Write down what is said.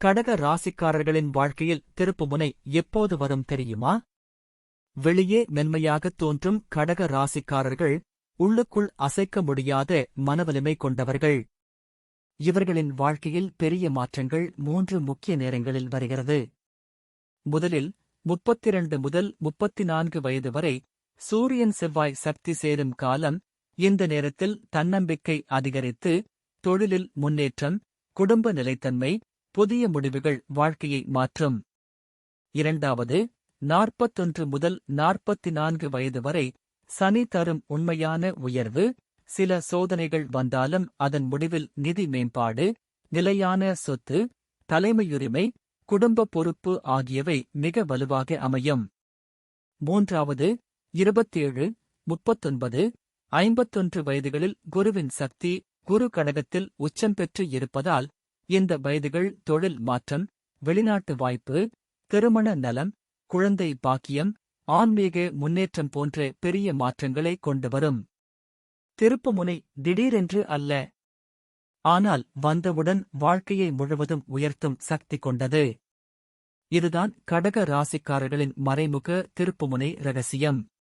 கடக ராசிக்காரர்களின் வாழ்க்கையில் திருப்புமுனை எப்போது வரும் தெரியுமா? வெளியே மென்மையாகத் தோன்றும் கடக ராசிக்காரர்கள் உள்ளுக்குள் அசைக்க முடியாத மனவலிமை கொண்டவர்கள். இவர்களின் வாழ்க்கையில் பெரிய மாற்றங்கள் 3 முக்கிய நேரங்களில் வருகிறது. முதலில் 32 முதல் 34 வயது வரை சூரியன் செவ்வாய் சக்தி சேரும் காலம். இந்த நேரத்தில் தன்னம்பிக்கை அதிகரித்து தொழிலில் முன்னேற்றம், குடும்ப நிலைத்தன்மை, புதிய முடிவுகள் வாழ்க்கையை மாற்றும். இரண்டாவது 41 முதல் 44 வயது வரை சனி தரும் உண்மையான உயர்வு. சில சோதனைகள் வந்தாலும் அதன் முடிவில் நிதி மேம்பாடு, நிலையான சொத்து, தலைமையுரிமை, குடும்ப பொறுப்பு ஆகியவை மிக வலுவாக அமையும். மூன்றாவது 27, 39, 51 வயதுகளில் குருவின் சக்தி. குரு கடகத்தில் உச்சம் பெற்று இருப்பதால் இந்த வயதுகள் தொழில் மாற்றம், வெளிநாட்டு வாய்ப்பு, திருமண நலம், குழந்தை பாக்கியம், ஆன்மீக முன்னேற்றம் போன்ற பெரிய மாற்றங்களை கொண்டு வரும். திருப்புமுனை திடீரென்று அல்ல, ஆனால் வந்தவுடன் வாழ்க்கையை முழுவதும் உயர்த்தும் சக்தி கொண்டது. இதுதான் கடக ராசிக்காரர்களின் மறைமுக திருப்புமுனை ரகசியம்.